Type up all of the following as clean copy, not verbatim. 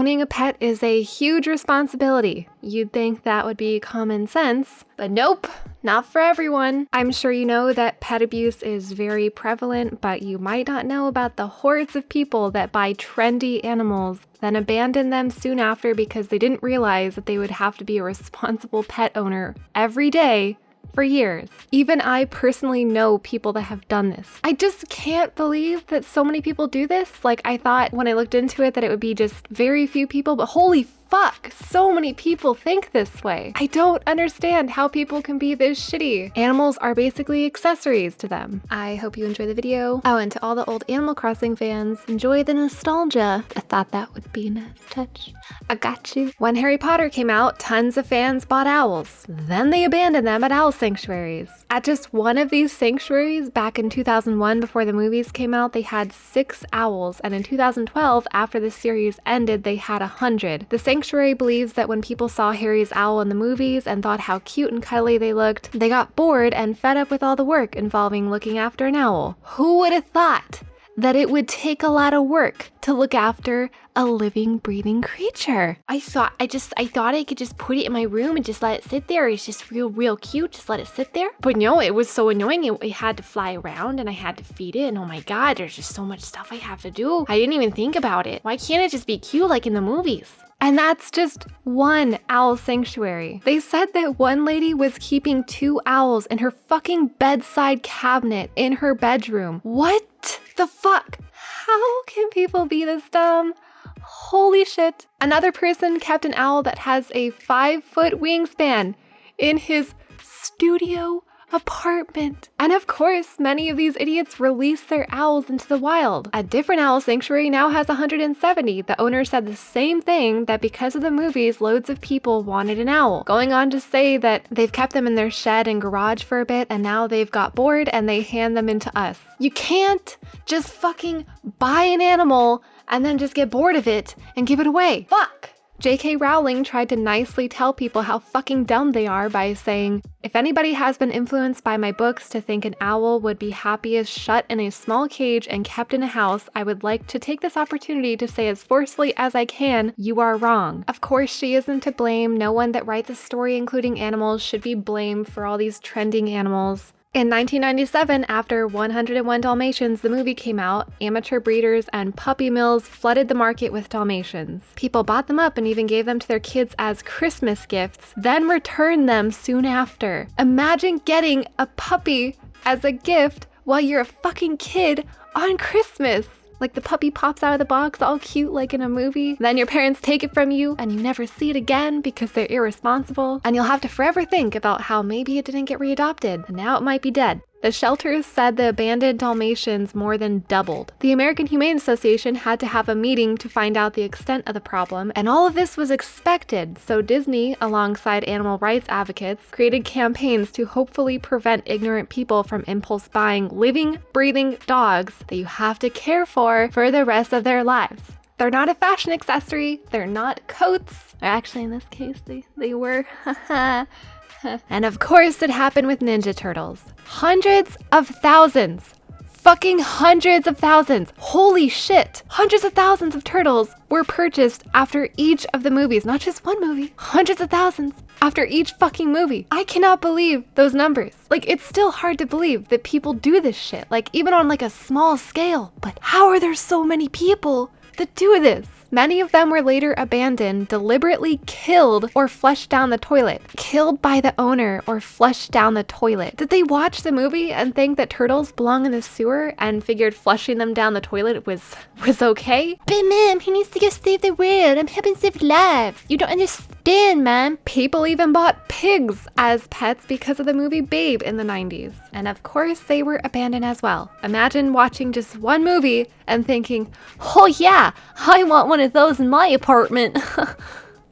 owning a pet is a huge responsibility. You'd think that would be common sense, but nope, not for everyone. I'm sure you know that pet abuse is very prevalent, but you might not know about the hordes of people that buy trendy animals, then abandon them soon after because they didn't realize that they would have to be a responsible pet owner every day for years. Even I personally know people that have done this. I just can't believe that so many people do this. Like, I thought when I looked into it that it would be just very few people, but holy fuck, so many people think this way. I don't understand how people can be this shitty. Animals are basically accessories to them. I hope you enjoy the video. Oh, and to all the old Animal Crossing fans, enjoy the nostalgia. I thought that would be a nice touch. I got you. When Harry Potter came out, tons of fans bought owls. Then they abandoned them at owl sanctuaries. At just one of these sanctuaries, back in 2001, before the movies came out, they had 6 owls, and in 2012, after the series ended, they had 100. The sanctuary believes that when people saw Harry's owl in the movies and thought how cute and cuddly they looked, they got bored and fed up with all the work involving looking after an owl. Who would have thought that it would take a lot of work to look after a living, breathing creature? I thought I could just put it in my room and just let it sit there. It's just real cute. Just let it sit there. But no, it was so annoying. It had to fly around and I had to feed it. And oh my God, there's just so much stuff I have to do. I didn't even think about it. Why can't it just be cute like in the movies? And that's just one owl sanctuary. They said that one lady was keeping 2 owls in her fucking bedside cabinet in her bedroom. What the fuck? How can people be this dumb? Holy shit. Another person kept an owl that has a 5-foot wingspan in his studio apartment. And of course, many of these idiots release their owls into the wild. A different owl sanctuary now has 170. The owner said the same thing, that because of the movies, loads of people wanted an owl, going on to say that they've kept them in their shed and garage for a bit and now they've got bored and they hand them in to us. You can't just fucking buy an animal and then just get bored of it and give it away. Fuck! J.K. Rowling tried to nicely tell people how fucking dumb they are by saying, "If anybody has been influenced by my books to think an owl would be happiest shut in a small cage and kept in a house, I would like to take this opportunity to say as forcefully as I can, you are wrong." Of course, she isn't to blame. No one that writes a story including animals should be blamed for all these trending animals. In 1997, after 101 Dalmatians, the movie came out, amateur breeders and puppy mills flooded the market with Dalmatians. People bought them up and even gave them to their kids as Christmas gifts, then returned them soon after. Imagine getting a puppy as a gift while you're a fucking kid on Christmas. Like the puppy pops out of the box all cute like in a movie, then your parents take it from you and you never see it again because they're irresponsible, and you'll have to forever think about how maybe it didn't get readopted and now it might be dead. The shelters said the abandoned Dalmatians more than doubled. The American Humane Association had to have a meeting to find out the extent of the problem, and all of this was expected, so Disney, alongside animal rights advocates, created campaigns to hopefully prevent ignorant people from impulse buying living, breathing dogs that you have to care for the rest of their lives. They're not a fashion accessory, they're not coats. Actually, in this case, they were. And of course it happened with Ninja Turtles. Hundreds of thousands. Fucking hundreds of thousands. Holy shit. Hundreds of thousands of turtles were purchased after each of the movies. Not just one movie. Hundreds of thousands after each fucking movie. I cannot believe those numbers. Like, it's still hard to believe that people do this shit. Like, even on like a small scale. But how are there so many people that do this? Many of them were later abandoned, deliberately killed, or flushed down the toilet. Killed by the owner or flushed down the toilet. Did they watch the movie and think that turtles belong in the sewer and figured flushing them down the toilet was okay? But ma'am, he needs to go save the world. I'm helping save lives. You don't understand, ma'am. People even bought pigs as pets because of the movie Babe in the 90s. And of course, they were abandoned as well. Imagine watching just one movie and thinking, oh yeah, I want one of those in my apartment.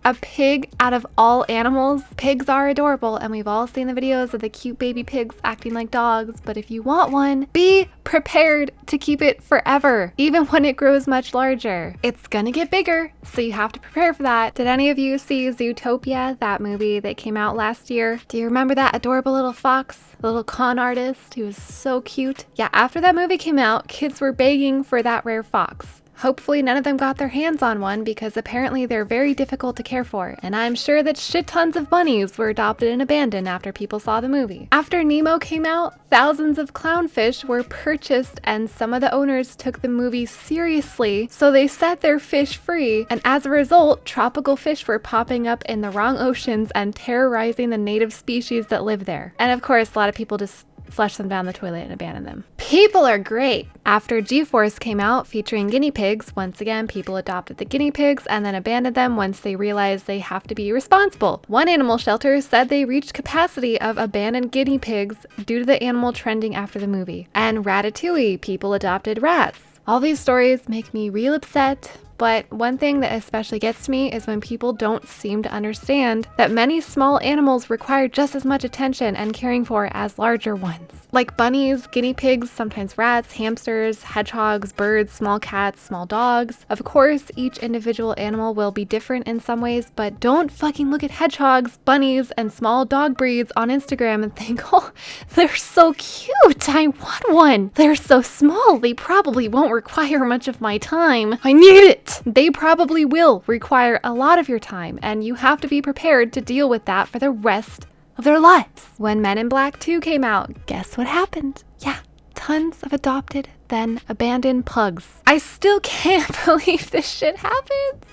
A pig out of all animals. Pigs are adorable, and we've all seen the videos of the cute baby pigs acting like dogs, but if you want one, be prepared to keep it forever, even when it grows much larger. It's gonna get bigger, so you have to prepare for that. Did any of you see Zootopia, that movie that came out last year? Do you remember that adorable little fox? The little con artist who was so cute? Yeah, after that movie came out, kids were begging for that rare fox. Hopefully none of them got their hands on one because apparently they're very difficult to care for, and I'm sure that shit tons of bunnies were adopted and abandoned after people saw the movie. After Nemo came out, thousands of clownfish were purchased and some of the owners took the movie seriously, so they set their fish free, and as a result, tropical fish were popping up in the wrong oceans and terrorizing the native species that live there. And of course, a lot of people just flush them down the toilet and abandon them. People are great! After G-Force came out featuring guinea pigs, once again people adopted the guinea pigs and then abandoned them once they realized they have to be responsible. One animal shelter said they reached capacity of abandoned guinea pigs due to the animal trending after the movie. And Ratatouille, people adopted rats. All these stories make me real upset. But one thing that especially gets me is when people don't seem to understand that many small animals require just as much attention and caring for as larger ones. Like bunnies, guinea pigs, sometimes rats, hamsters, hedgehogs, birds, small cats, small dogs. Of course, each individual animal will be different in some ways, but don't fucking look at hedgehogs, bunnies, and small dog breeds on Instagram and think, oh, they're so cute, I want one. They're so small, they probably won't require much of my time. I need it. They probably will require a lot of your time, and you have to be prepared to deal with that for the rest of their lives. When Men in Black 2 came out, guess what happened? Yeah, tons of adopted, then abandoned pugs. I still can't believe this shit happens.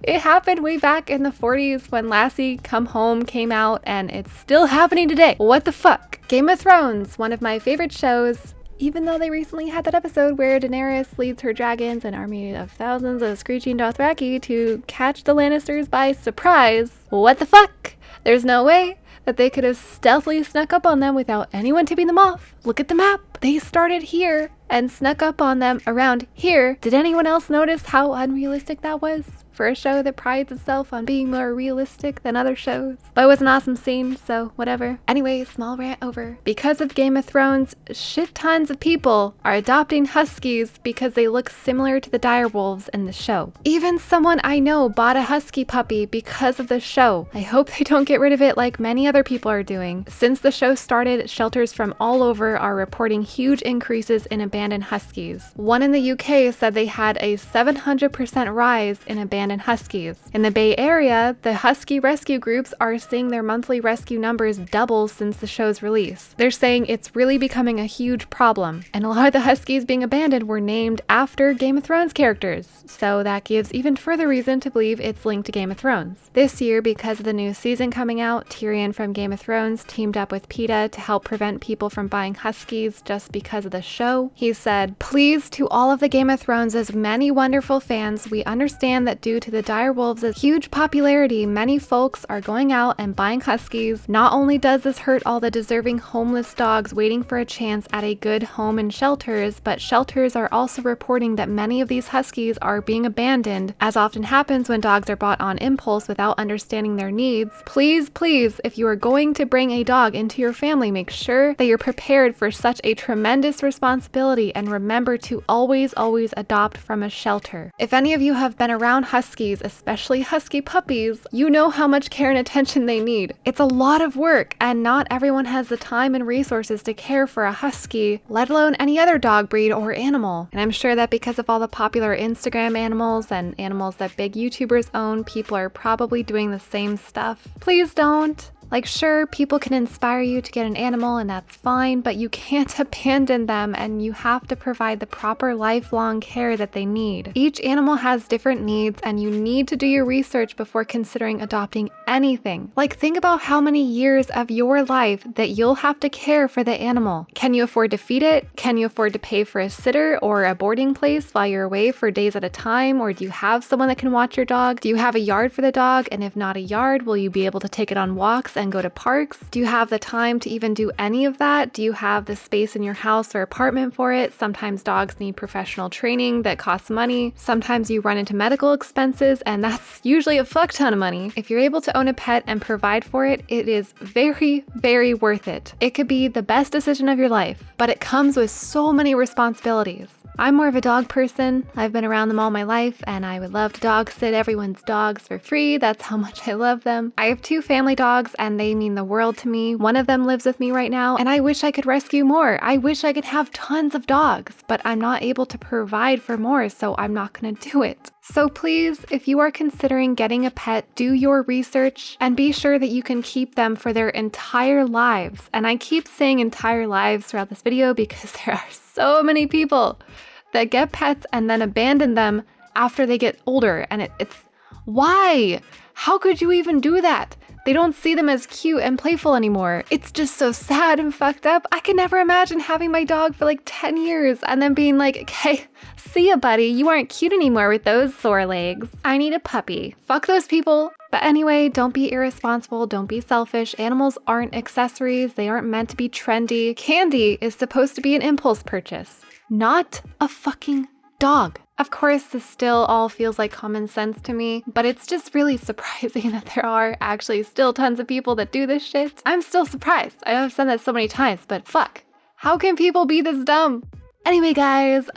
It happened way back in the 40s when Lassie Come Home came out, and it's still happening today. What the fuck? Game of Thrones, one of my favorite shows. Even though they recently had that episode where Daenerys leads her dragons and army of thousands of screeching Dothraki to catch the Lannisters by surprise. What the fuck? There's no way that they could have stealthily snuck up on them without anyone tipping them off. Look at the map. They started here and snuck up on them around here. Did anyone else notice how unrealistic that was? For a show that prides itself on being more realistic than other shows. But it was an awesome scene, so whatever. Anyway, small rant over. Because of Game of Thrones, shit tons of people are adopting huskies because they look similar to the direwolves in the show. Even someone I know bought a husky puppy because of the show. I hope they don't get rid of it like many other people are doing. Since the show started, shelters from all over are reporting huge increases in abandoned huskies. One in the UK said they had a 700% rise in abandoned huskies. In the Bay Area, the husky rescue groups are seeing their monthly rescue numbers double since the show's release. They're saying it's really becoming a huge problem, and a lot of the huskies being abandoned were named after Game of Thrones characters, so that gives even further reason to believe it's linked to Game of Thrones. This year, because of the new season coming out, Tyrion from Game of Thrones teamed up with PETA to help prevent people from buying huskies just because of the show. He said, "Please, to all of the Game of Thrones' many wonderful fans, we understand that due to the direwolves' huge popularity, many folks are going out and buying huskies. Not only does this hurt all the deserving homeless dogs waiting for a chance at a good home in shelters, but shelters are also reporting that many of these huskies are being abandoned, as often happens when dogs are bought on impulse without understanding their needs. Please, please, if you are going to bring a dog into your family, make sure that you're prepared for such a tremendous responsibility, and remember to always adopt from a shelter." If any of you have been around huskies, especially husky puppies, you know how much care and attention they need. It's a lot of work, and not everyone has the time and resources to care for a husky, let alone any other dog breed or animal. And I'm sure that because of all the popular Instagram animals and animals that big YouTubers own, people are probably doing the same stuff. Please don't. Like, sure, people can inspire you to get an animal and that's fine, but you can't abandon them, and you have to provide the proper lifelong care that they need. Each animal has different needs, and you need to do your research before considering adopting anything. Like, think about how many years of your life that you'll have to care for the animal. Can you afford to feed it? Can you afford to pay for a sitter or a boarding place while you're away for days at a time? Or do you have someone that can watch your dog? Do you have a yard for the dog? And if not a yard, will you be able to take it on walks and go to parks? Do you have the time to even do any of that? Do you have the space in your house or apartment for it? Sometimes dogs need professional training that costs money. Sometimes you run into medical expenses, and that's usually a fuck ton of money. If you're able to own a pet and provide for it, it is very, very worth it. It could be the best decision of your life, but it comes with so many responsibilities. I'm more of a dog person. I've been around them all my life, and I would love to dog sit everyone's dogs for free. That's how much I love them. I have 2 family dogs, and they mean the world to me. One of them lives with me right now, and I wish I could rescue more. I wish I could have tons of dogs, but I'm not able to provide for more, so I'm not gonna do it. So please, if you are considering getting a pet, do your research and be sure that you can keep them for their entire lives. And I keep saying entire lives throughout this video because there are so many people that get pets and then abandon them after they get older. And it's why? How could you even do that? They don't see them as cute and playful anymore. It's just so sad and fucked up. I can never imagine having my dog for like 10 years and then being like, okay, see ya, buddy. You aren't cute anymore with those sore legs. I need a puppy. Fuck those people. But anyway, don't be irresponsible. Don't be selfish. Animals aren't accessories. They aren't meant to be trendy. Candy is supposed to be an impulse purchase, not a fucking dog. Of course, this still all feels like common sense to me, but it's just really surprising that there are actually still tons of people that do this shit. I'm still surprised. I know I've said that so many times, but fuck. How can people be this dumb? Anyway, guys,